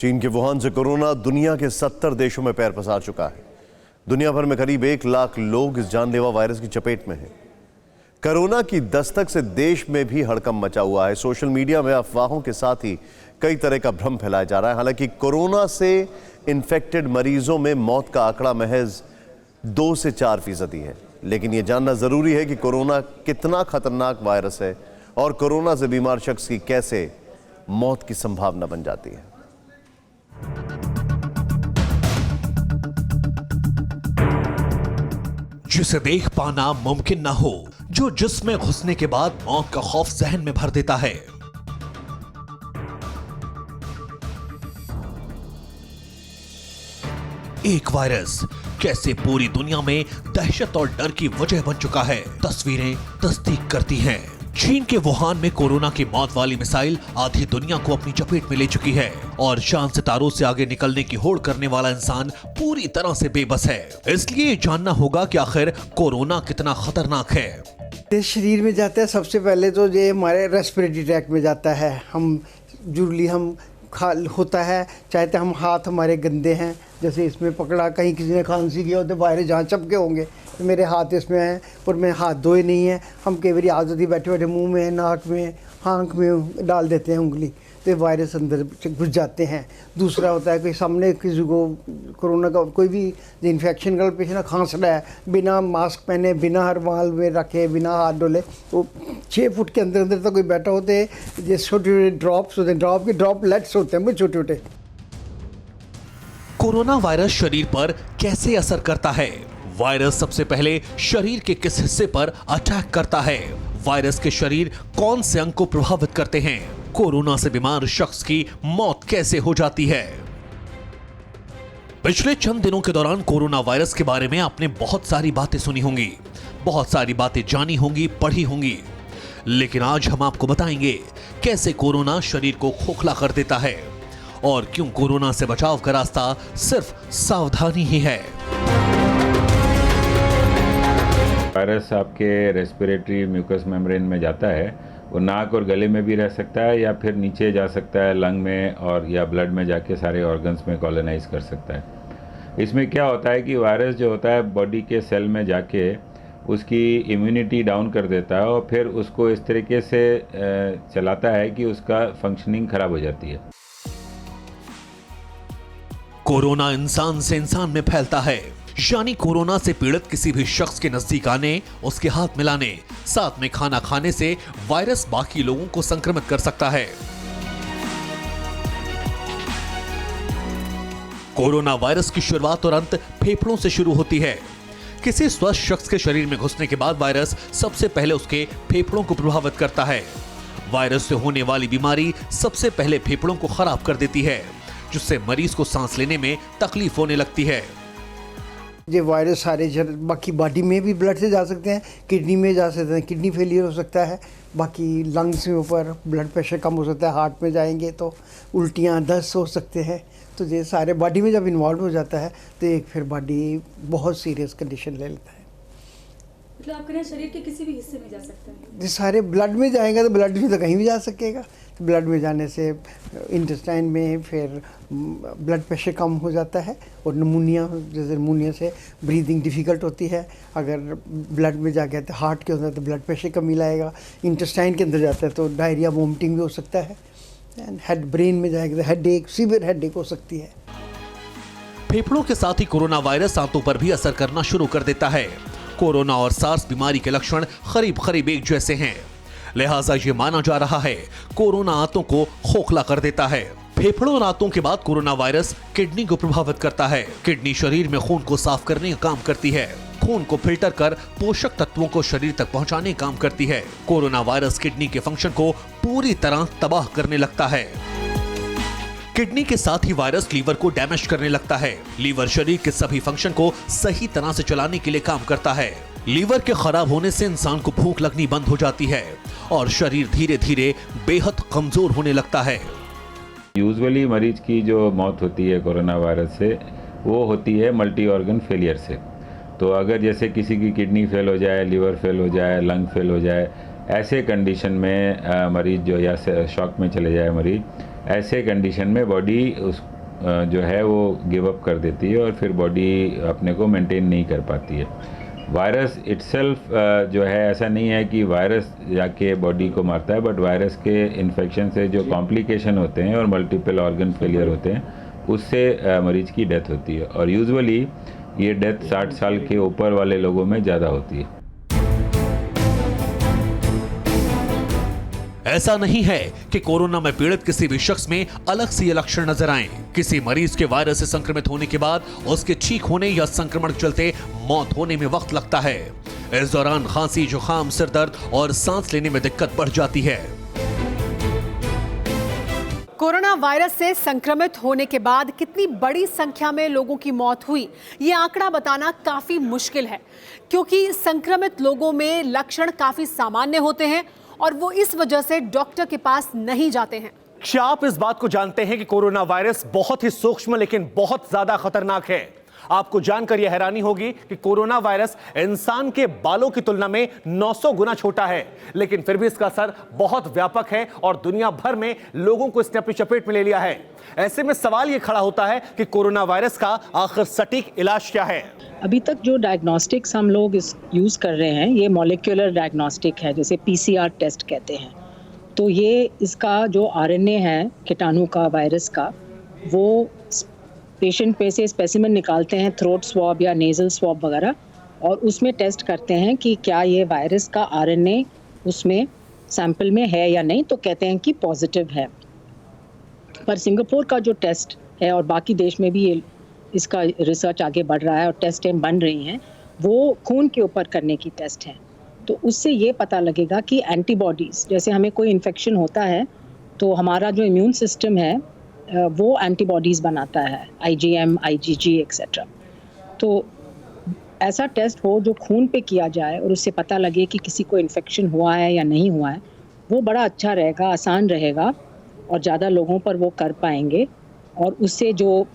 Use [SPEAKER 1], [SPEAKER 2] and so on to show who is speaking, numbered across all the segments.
[SPEAKER 1] चीन के वुहान से कोरोना दुनिया के 70 देशों में पैर पसार चुका है। दुनिया भर में करीब 1 लाख लोग इस जानलेवा वायरस की चपेट में हैं। कोरोना की दस्तक से देश में भी हड़कंप मचा हुआ है। सोशल मीडिया में अफवाहों के साथ ही कई तरह का भ्रम फैलाया जा रहा है। हालांकि कोरोना से इन्फेक्टेड मरीजों में मौत का आंकड़ा महज 2 से 4% है। लेकिन यह जानना जरूरी है कि कोरोना कितना खतरनाक वायरस है और कोरोना से बीमार शख्स की कैसे मौत की संभावना बन जाती है।
[SPEAKER 2] जिसे देख पाना मुमकिन ना हो, जो जिस्म घुसने के बाद मौत का खौफ जहन में भर देता है। एक वायरस कैसे पूरी दुनिया में दहशत और डर की वजह बन चुका है, तस्वीरें तस्दीक करती हैं। चीन के वुहान में कोरोना की मौत वाली मिसाइल आधी दुनिया को अपनी चपेट में ले चुकी है और चांद सितारों से आगे निकलने की होड़ करने वाला इंसान पूरी तरह से बेबस है। इसलिए ये जानना होगा कि आखिर कोरोना कितना खतरनाक है।
[SPEAKER 3] इस शरीर में जाता है सबसे पहले तो ये हमारे रेस्पिरेटरी ट्रैक्ट में जाता है। हम जुर्ली हम होता है, चाहे तो हम हाथ हमारे गंदे हैं, जैसे इसमें पकड़ा, कहीं किसी ने खांसी किया तो वायरस जहाँ चपके होंगे तो मेरे हाथ इसमें हैं और मैं हाथ धोए नहीं है। हम कई बार आदत ही बैठे बैठे मुंह में, नाक में, आँख में डाल देते हैं उंगली, तो ये वायरस अंदर घुस जाते हैं। दूसरा होता है कि सामने किसी को कोरोना का कोई भी इन्फेक्शन का पेशेंट खांस रहा है, बिना मास्क पहने, बिना रुमाल में रखे, बिना हाथ डोले, वो 6 फुट के अंदर अंदर तक कोई बैठा होते हैं। ये छोटे छोटे ड्रॉप्स होते हैं, ड्रॉप के ड्रॉपलेट्स होते हैं वो छोटे छोटे।
[SPEAKER 2] कोरोना वायरस शरीर पर कैसे असर करता है? वायरस सबसे पहले शरीर के किस हिस्से पर अटैक करता है? वायरस के शरीर कौन से अंग को प्रभावित करते हैं? कोरोना से बीमार शख्स की मौत कैसे हो जाती है? पिछले चंद दिनों के दौरान कोरोना वायरस के बारे में आपने बहुत सारी बातें सुनी होंगी, बहुत सारी बातें जानी होंगी, पढ़ी होंगी, लेकिन आज हम आपको बताएंगे कैसे कोरोना शरीर को खोखला कर देता है और क्यों कोरोना से बचाव का रास्ता सिर्फ सावधानी ही है।
[SPEAKER 4] वायरस आपके रेस्पिरेटरी म्यूकस मेम्ब्रेन में जाता है, वो नाक और गले में भी रह सकता है या फिर नीचे जा सकता है लंग में और या ब्लड में जाके सारे ऑर्गन्स में कॉलोनाइज कर सकता है। इसमें क्या होता है कि वायरस जो होता है बॉडी के सेल में जाके उसकी इम्यूनिटी डाउन कर देता है और फिर उसको इस तरीके से चलाता है कि उसका फंक्शनिंग खराब हो जाती है।
[SPEAKER 2] कोरोना इंसान से इंसान में फैलता है, यानी कोरोना से पीड़ित किसी भी शख्स के नजदीक आने, उसके हाथ मिलाने, साथ में खाना खाने से वायरस बाकी लोगों को संक्रमित कर सकता है। कोरोना वायरस की शुरुआत और अंत फेफड़ों से शुरू होती है। किसी स्वस्थ शख्स के शरीर में घुसने के बाद वायरस सबसे पहले उसके फेफड़ों को प्रभावित करता है। वायरस से होने वाली बीमारी सबसे पहले फेफड़ों को खराब कर देती है, जिससे मरीज को सांस लेने में तकलीफ होने लगती है।
[SPEAKER 3] ये वायरस सारे बाकी बॉडी में भी ब्लड से जा सकते हैं, किडनी में जा सकते हैं, किडनी फेलियर हो सकता है, बाकी लंग्स में ऊपर ब्लड प्रेशर कम हो सकता है, हार्ट में जाएंगे तो उल्टियाँ, दस्त हो सकते हैं। तो ये सारे बॉडी में जब इन्वॉल्व हो जाता है तो एक फिर बॉडी बहुत सीरियस कंडीशन ले लेता है।
[SPEAKER 5] मतलब आपके शरीर के किसी भी हिस्से में जा सकता है?
[SPEAKER 3] ये सारे ब्लड में जाएगा तो ब्लड में तो कहीं भी जा सकेगा। तो ब्लड में जाने से इंटेस्टाइन में फिर ब्लड प्रेशर कम हो जाता है और निमोनिया, जैसे निमोनिया से ब्रीदिंग डिफ़िकल्ट होती है। अगर ब्लड में जा गया तो हार्ट के अंदर तो ब्लड प्रेशर कमी लाएगा। इंटेस्टाइन के अंदर जाता है तो डायरिया, वोमिटिंग भी हो सकता है। एंड हेड ब्रेन में जाएगा तो हेडेक, सीवियर हेडेक हो सकती है।
[SPEAKER 2] फेफड़ों के साथ ही कोरोना वायरस आंतों पर भी असर करना शुरू कर देता है। कोरोना और सार्स बीमारी के लक्षण करीब करीब एक जैसे हैं, लिहाजा ये माना जा रहा है कोरोना आंतों को खोखला कर देता है। फेफड़ों और आंतों के बाद कोरोना वायरस किडनी को प्रभावित करता है। किडनी शरीर में खून को साफ करने का काम करती है, खून को फिल्टर कर पोषक तत्वों को शरीर तक पहुंचाने का काम करती है। कोरोना वायरस किडनी के फंक्शन को पूरी तरह तबाह करने लगता है। किडनी के साथ ही वायरस लीवर को डैमेज करने लगता है। लीवर शरीर के सभी फंक्शन को सही तरह से चलाने के लिए काम करता है। लीवर के खराब होने से इंसान को भूख लगनी बंद हो जाती है और शरीर धीरे धीरे बेहद कमजोर होने लगता है।
[SPEAKER 4] यूजुअली मरीज की जो मौत होती है कोरोना वायरस से, वो होती है मल्टी ऑर्गन फेलियर से। तो अगर जैसे किसी की किडनी फेल हो जाए, लीवर फेल हो जाए, लंग फेल हो जाए, ऐसे कंडीशन में मरीज जो या शॉक में चले जाए मरीज, ऐसे कंडीशन में बॉडी जो है वो गिव अप कर देती है और फिर बॉडी अपने को मेंटेन नहीं कर पाती है। वायरस इटसेल्फ जो है ऐसा नहीं है कि वायरस जाके बॉडी को मारता है, बट वायरस के इन्फेक्शन से जो कॉम्प्लिकेशन होते हैं और मल्टीपल ऑर्गन फेलियर होते हैं उससे मरीज की डेथ होती है। और यूजुअली ये डेथ 60 साल के ऊपर वाले लोगों में ज़्यादा होती है।
[SPEAKER 2] ऐसा नहीं है कि कोरोना में पीड़ित किसी भी शख्स में अलग से ये लक्षण नजर आए। किसी मरीज के वायरस से संक्रमित होने के बाद उसके ठीक होने या संक्रमण के चलते मौत होने में वक्त लगता है। इस दौरान खांसी, जुकाम, सिर दर्द और सांस लेने में दिक्कत बढ़ जाती है।
[SPEAKER 6] कोरोना वायरस से संक्रमित होने के बाद कितनी बड़ी संख्या में लोगों की मौत हुई, ये आंकड़ा बताना काफी मुश्किल है, क्योंकि संक्रमित लोगों में लक्षण काफी सामान्य होते हैं और वो इस वजह से डॉक्टर के पास नहीं जाते हैं।
[SPEAKER 7] क्या आप इस बात को जानते हैं कि कोरोना वायरस बहुत ही सूक्ष्म लेकिन बहुत ज्यादा खतरनाक है? आपको जानकर यह हैरानी होगी कि कोरोना वायरस इंसान के बालों की तुलना में 900 गुना छोटा है, लेकिन फिर भी इसका असर बहुत व्यापक है और दुनिया भर में लोगों को इसने अपनी चपेट में ले लिया है। ऐसे में सवाल यह खड़ा होता है कि कोरोना वायरस का आखिर सटीक इलाज क्या है?
[SPEAKER 8] अभी तक जो डायग्नोस्टिक्स हम लोग यूज़ कर रहे हैं ये मॉलिक्यूलर डायग्नोस्टिक है, जैसे PCR टेस्ट कहते हैं। तो ये इसका जो RNA है कीटाणु का, वायरस का, वो पेशेंट में से स्पेसिमेन निकालते हैं, थ्रोट स्वॉब या नेजल स्वॉब वगैरह, और उसमें टेस्ट करते हैं कि क्या ये वायरस का RNA उसमें सैंपल में है या नहीं, तो कहते हैं कि पॉजिटिव है। पर सिंगापुर का जो टेस्ट है और बाकी देश में भी ये इसका रिसर्च आगे बढ़ रहा है और टेस्टें बन रही हैं, वो खून के ऊपर करने की टेस्ट है। तो उससे ये पता लगेगा कि एंटीबॉडीज़, जैसे हमें कोई इन्फेक्शन होता है तो हमारा जो इम्यून सिस्टम है वो एंटीबॉडीज़ बनाता है, IgM, IgG एक्सेट्रा। तो ऐसा टेस्ट हो जो खून पे किया जाए और उससे पता लगे कि किसी को इन्फेक्शन हुआ है या नहीं हुआ है, वो बड़ा अच्छा रहेगा, आसान रहेगा और ज़्यादा लोगों पर वो कर पाएंगे। और उससे जो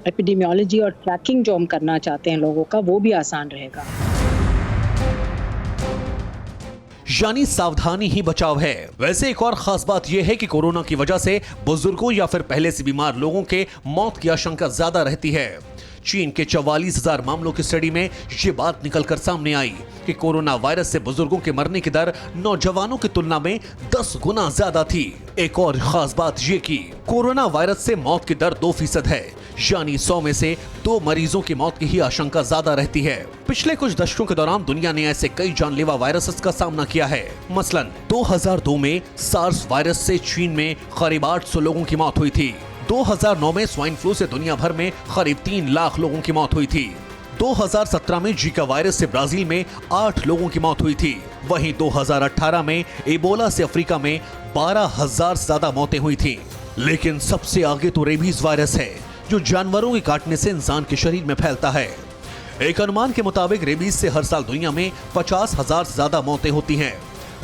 [SPEAKER 8] एपिडेमियोलॉजी और ट्रैकिंग जो हम करना चाहते हैं लोगों का, वो भी आसान रहेगा।
[SPEAKER 2] यानी सावधानी ही बचाव है। वैसे एक और खास बात यह है कि कोरोना की वजह से बुजुर्गों या फिर पहले से बीमार लोगों के मौत की आशंका ज्यादा रहती है। चीन के 44,000 मामलों की स्टडी में ये बात निकलकर सामने आई कि कोरोना वायरस से बुजुर्गों के मरने की दर नौजवानों की तुलना में 10 गुना ज्यादा थी। एक और खास बात ये कि कोरोना वायरस से मौत की दर 2% है, यानी 100 में से 2 मरीजों की मौत की ही आशंका ज्यादा रहती है। पिछले कुछ दशकों के दौरान दुनिया ने ऐसे कई जानलेवा वायरसेस का सामना किया है। मसलन 2002 में सार्स वायरस से चीन में करीब 800 लोगों की मौत हुई थी। 2009 में स्वाइन फ्लू से दुनिया भर में करीब 3 लाख लोगों की मौत हुई थी। 2017 में जीका वायरस से ब्राजील में 8 लोगों की मौत हुई थी। वहीं 2018 में एबोला से अफ्रीका में 12,000 से ज्यादा मौतें हुई थी। लेकिन सबसे आगे तो रेबीज वायरस है, जो जानवरों के काटने से इंसान के शरीर में फैलता है। एक अनुमान के मुताबिक रेबीज से हर साल दुनिया में 50,000 से ज्यादा मौतें होती हैं।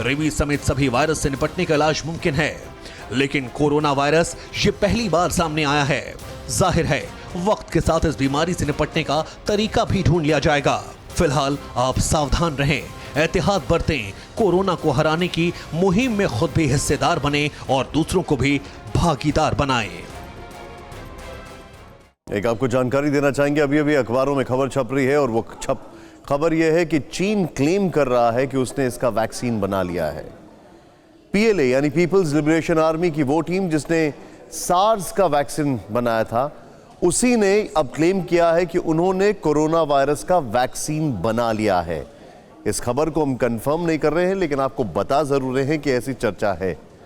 [SPEAKER 2] रेबीज समेत सभी वायरस से निपटने का इलाज मुमकिन है, लेकिन कोरोना वायरस ये पहली बार सामने आया है। जाहिर है वक्त के साथ इस बीमारी से निपटने का तरीका भी ढूंढ लिया जाएगा। फिलहाल आप सावधान रहें, एहतियात बरतें, कोरोना को हराने की मुहिम में खुद भी हिस्सेदार बने और दूसरों को भी भागीदार बनाएं।
[SPEAKER 1] एक आपको जानकारी देना चाहेंगे, अभी अभी अखबारों में खबर छप रही है और वो खबर यह है कि चीन क्लेम कर रहा है कि उसने इसका वैक्सीन बना लिया है। PLA यानी पीपल्स लिबरेशन आर्मी की वो टीम जिसने सार्स का वैक्सीन बनाया था, उसी ने अब क्लेम किया है कि उन्होंने कोरोना वायरस का वैक्सीन बना लिया है। इस खबर को हम कंफर्म नहीं कर रहे हैं, लेकिन आपको बता जरूर रहे हैं कि ऐसी चर्चा है।